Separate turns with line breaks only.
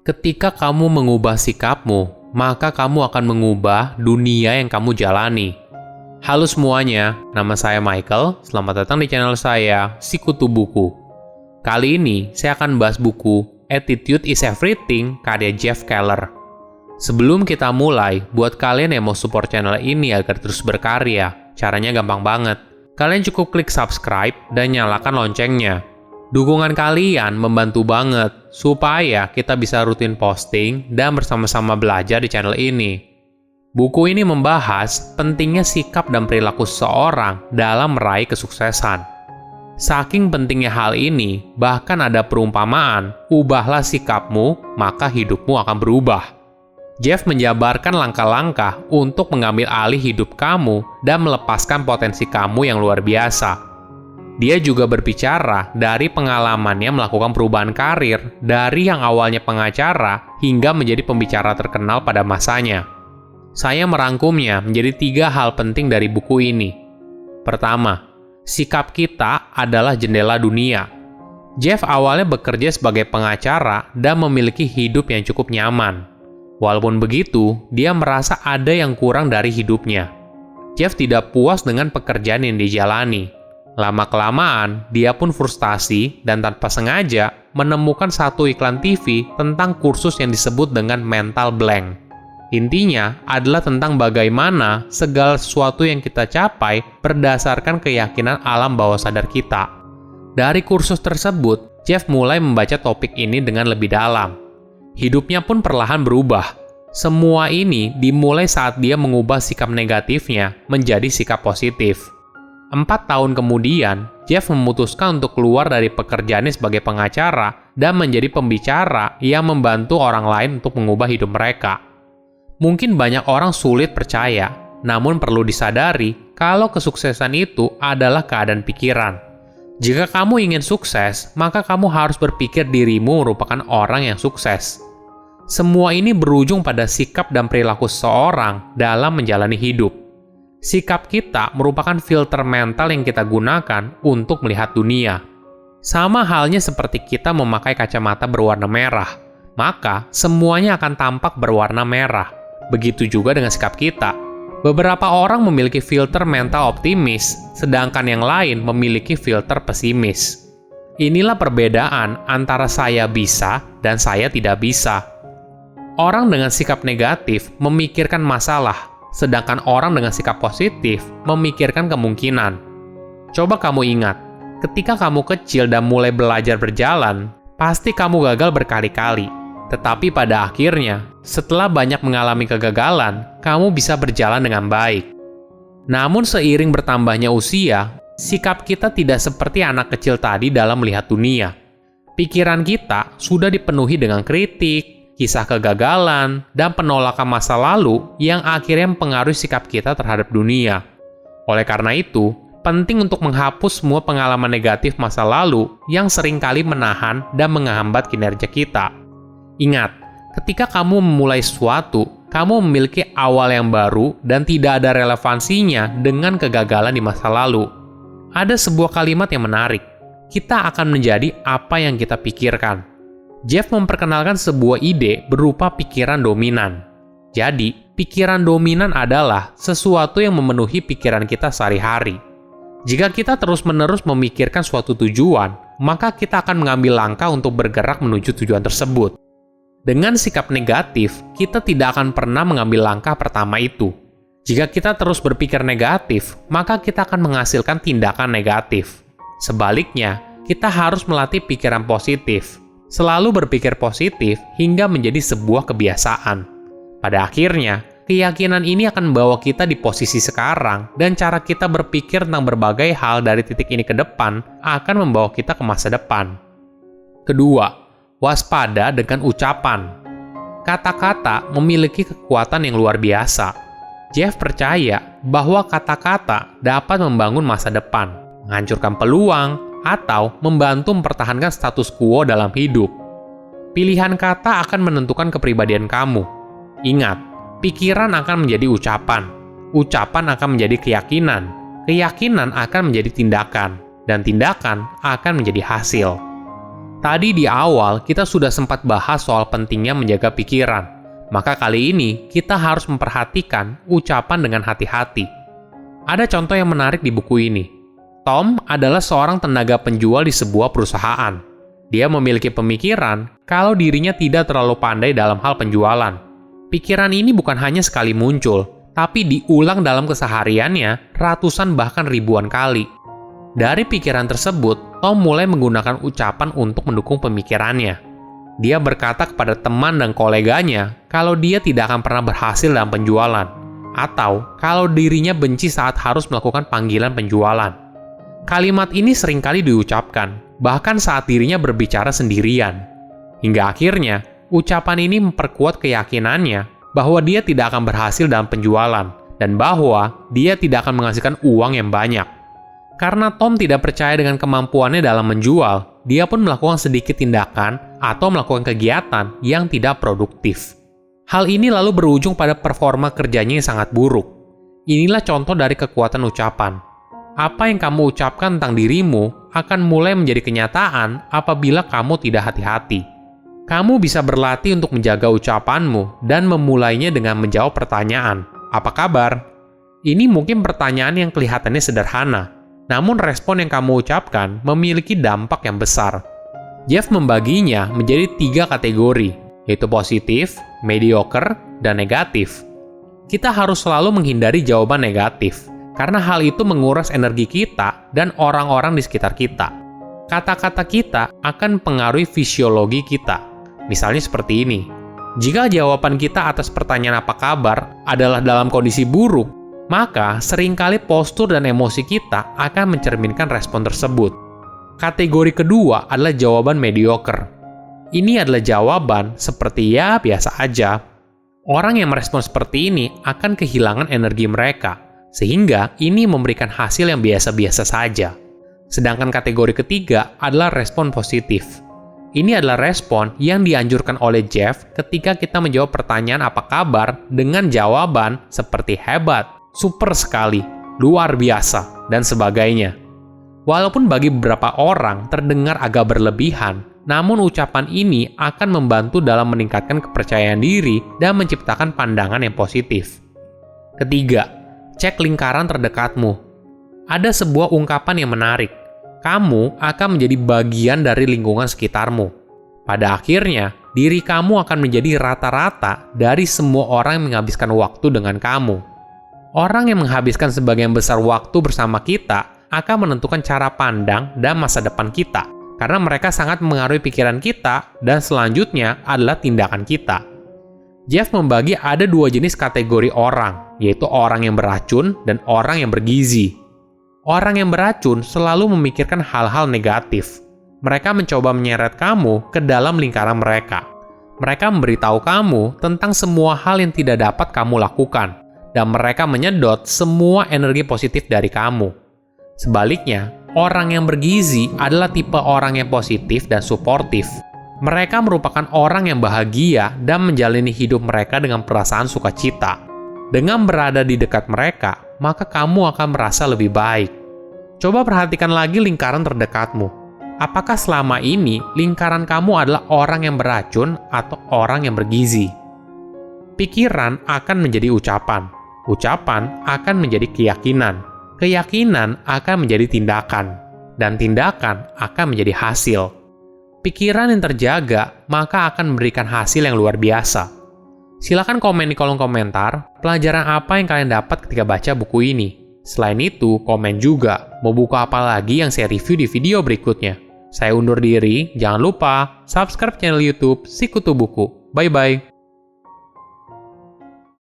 Ketika kamu mengubah sikapmu, maka kamu akan mengubah dunia yang kamu jalani. Halo semuanya, nama saya Michael. Selamat datang di channel saya, Sikutu Buku. Kali ini, saya akan bahas buku Attitude is Everything, karya Jeff Keller. Sebelum kita mulai, buat kalian yang mau support channel ini agar terus berkarya, caranya gampang banget. Kalian cukup klik subscribe dan nyalakan loncengnya. Dukungan kalian membantu banget supaya kita bisa rutin posting dan bersama-sama belajar di channel ini. Buku ini membahas pentingnya sikap dan perilaku seseorang dalam meraih kesuksesan. Saking pentingnya hal ini, bahkan ada perumpamaan, ubahlah sikapmu, maka hidupmu akan berubah. Jeff menjabarkan langkah-langkah untuk mengambil alih hidup kamu dan melepaskan potensi kamu yang luar biasa. Dia juga berbicara dari pengalamannya melakukan perubahan karir dari yang awalnya pengacara hingga menjadi pembicara terkenal pada masanya. Saya merangkumnya menjadi 3 hal penting dari buku ini. Pertama, sikap kita adalah jendela dunia. Jeff awalnya bekerja sebagai pengacara dan memiliki hidup yang cukup nyaman. Walaupun begitu, dia merasa ada yang kurang dari hidupnya. Jeff tidak puas dengan pekerjaan yang dijalani. Lama-kelamaan, dia pun frustasi dan tanpa sengaja menemukan satu iklan TV tentang kursus yang disebut dengan mental blank. Intinya adalah tentang bagaimana segala sesuatu yang kita capai berdasarkan keyakinan alam bawah sadar kita. Dari kursus tersebut, Jeff mulai membaca topik ini dengan lebih dalam. Hidupnya pun perlahan berubah. Semua ini dimulai saat dia mengubah sikap negatifnya menjadi sikap positif. 4 tahun kemudian, Jeff memutuskan untuk keluar dari pekerjaannya sebagai pengacara dan menjadi pembicara yang membantu orang lain untuk mengubah hidup mereka. Mungkin banyak orang sulit percaya, namun perlu disadari kalau kesuksesan itu adalah keadaan pikiran. Jika kamu ingin sukses, maka kamu harus berpikir dirimu merupakan orang yang sukses. Semua ini berujung pada sikap dan perilaku seseorang dalam menjalani hidup. Sikap kita merupakan filter mental yang kita gunakan untuk melihat dunia. Sama halnya seperti kita memakai kacamata berwarna merah, maka semuanya akan tampak berwarna merah. Begitu juga dengan sikap kita. Beberapa orang memiliki filter mental optimis, sedangkan yang lain memiliki filter pesimis. Inilah perbedaan antara saya bisa dan saya tidak bisa. Orang dengan sikap negatif memikirkan masalah, sedangkan orang dengan sikap positif memikirkan kemungkinan. Coba kamu ingat, ketika kamu kecil dan mulai belajar berjalan, pasti kamu gagal berkali-kali. Tetapi pada akhirnya, setelah banyak mengalami kegagalan, kamu bisa berjalan dengan baik. Namun seiring bertambahnya usia, sikap kita tidak seperti anak kecil tadi dalam melihat dunia. Pikiran kita sudah dipenuhi dengan kritik, kisah kegagalan, dan penolakan masa lalu yang akhirnya mempengaruhi sikap kita terhadap dunia. Oleh karena itu, penting untuk menghapus semua pengalaman negatif masa lalu yang seringkali menahan dan menghambat kinerja kita. Ingat, ketika kamu memulai sesuatu, kamu memiliki awal yang baru dan tidak ada relevansinya dengan kegagalan di masa lalu. Ada sebuah kalimat yang menarik, kita akan menjadi apa yang kita pikirkan. Jeff memperkenalkan sebuah ide berupa pikiran dominan. Jadi, pikiran dominan adalah sesuatu yang memenuhi pikiran kita sehari-hari. Jika kita terus-menerus memikirkan suatu tujuan, maka kita akan mengambil langkah untuk bergerak menuju tujuan tersebut. Dengan sikap negatif, kita tidak akan pernah mengambil langkah pertama itu. Jika kita terus berpikir negatif, maka kita akan menghasilkan tindakan negatif. Sebaliknya, kita harus melatih pikiran positif. Selalu berpikir positif hingga menjadi sebuah kebiasaan. Pada akhirnya, keyakinan ini akan membawa kita di posisi sekarang dan cara kita berpikir tentang berbagai hal dari titik ini ke depan akan membawa kita ke masa depan. Kedua, waspada dengan ucapan. Kata-kata memiliki kekuatan yang luar biasa. Jeff percaya bahwa kata-kata dapat membangun masa depan, menghancurkan peluang, atau membantu mempertahankan status quo dalam hidup. Pilihan kata akan menentukan kepribadian kamu. Ingat, pikiran akan menjadi ucapan. Ucapan akan menjadi keyakinan. Keyakinan akan menjadi tindakan. Dan tindakan akan menjadi hasil. Tadi di awal kita sudah sempat bahas soal pentingnya menjaga pikiran. Maka kali ini kita harus memperhatikan ucapan dengan hati-hati. Ada contoh yang menarik di buku ini. Tom adalah seorang tenaga penjual di sebuah perusahaan. Dia memiliki pemikiran kalau dirinya tidak terlalu pandai dalam hal penjualan. Pikiran ini bukan hanya sekali muncul, tapi diulang dalam kesehariannya ratusan bahkan ribuan kali. Dari pikiran tersebut, Tom mulai menggunakan ucapan untuk mendukung pemikirannya. Dia berkata kepada teman dan koleganya kalau dia tidak akan pernah berhasil dalam penjualan, atau kalau dirinya benci saat harus melakukan panggilan penjualan. Kalimat ini seringkali diucapkan, bahkan saat dirinya berbicara sendirian. Hingga akhirnya, ucapan ini memperkuat keyakinannya bahwa dia tidak akan berhasil dalam penjualan, dan bahwa dia tidak akan menghasilkan uang yang banyak. Karena Tom tidak percaya dengan kemampuannya dalam menjual, dia pun melakukan sedikit tindakan atau melakukan kegiatan yang tidak produktif. Hal ini lalu berujung pada performa kerjanya yang sangat buruk. Inilah contoh dari kekuatan ucapan. Apa yang kamu ucapkan tentang dirimu akan mulai menjadi kenyataan apabila kamu tidak hati-hati. Kamu bisa berlatih untuk menjaga ucapanmu dan memulainya dengan menjawab pertanyaan, "Apa kabar?" Ini mungkin pertanyaan yang kelihatannya sederhana, namun respon yang kamu ucapkan memiliki dampak yang besar. Jeff membaginya menjadi 3 kategori, yaitu positif, mediocre, dan negatif. Kita harus selalu menghindari jawaban negatif, karena hal itu menguras energi kita dan orang-orang di sekitar kita. Kata-kata kita akan mempengaruhi fisiologi kita. Misalnya seperti ini. Jika jawaban kita atas pertanyaan apa kabar adalah dalam kondisi buruk, maka seringkali postur dan emosi kita akan mencerminkan respon tersebut. Kategori kedua adalah jawaban mediocre. Ini adalah jawaban seperti ya biasa aja. Orang yang merespon seperti ini akan kehilangan energi mereka, sehingga ini memberikan hasil yang biasa-biasa saja. Sedangkan kategori ketiga adalah respon positif. Ini adalah respon yang dianjurkan oleh Jeff ketika kita menjawab pertanyaan apa kabar dengan jawaban seperti hebat, super sekali, luar biasa, dan sebagainya. Walaupun bagi beberapa orang terdengar agak berlebihan, namun ucapan ini akan membantu dalam meningkatkan kepercayaan diri dan menciptakan pandangan yang positif. Ketiga, cek lingkaran terdekatmu. Ada sebuah ungkapan yang menarik. Kamu akan menjadi bagian dari lingkungan sekitarmu. Pada akhirnya, diri kamu akan menjadi rata-rata dari semua orang yang menghabiskan waktu dengan kamu. Orang yang menghabiskan sebagian besar waktu bersama kita akan menentukan cara pandang dan masa depan kita, karena mereka sangat mengaruhi pikiran kita dan selanjutnya adalah tindakan kita. Jeff membagi ada 2 jenis kategori orang, yaitu orang yang beracun dan orang yang bergizi. Orang yang beracun selalu memikirkan hal-hal negatif. Mereka mencoba menyeret kamu ke dalam lingkaran mereka. Mereka memberitahu kamu tentang semua hal yang tidak dapat kamu lakukan, dan mereka menyedot semua energi positif dari kamu. Sebaliknya, orang yang bergizi adalah tipe orang yang positif dan suportif. Mereka merupakan orang yang bahagia dan menjalani hidup mereka dengan perasaan sukacita. Dengan berada di dekat mereka, maka kamu akan merasa lebih baik. Coba perhatikan lagi lingkaran terdekatmu. Apakah selama ini lingkaran kamu adalah orang yang beracun atau orang yang bergizi? Pikiran akan menjadi ucapan. Ucapan akan menjadi keyakinan. Keyakinan akan menjadi tindakan. Dan tindakan akan menjadi hasil. Pikiran yang terjaga maka akan memberikan hasil yang luar biasa. Silakan komen di kolom komentar pelajaran apa yang kalian dapat ketika baca buku ini. Selain itu, komen juga mau buku apa lagi yang saya review di video berikutnya. Saya undur diri, jangan lupa subscribe channel YouTube Sikutu Buku. Bye-bye.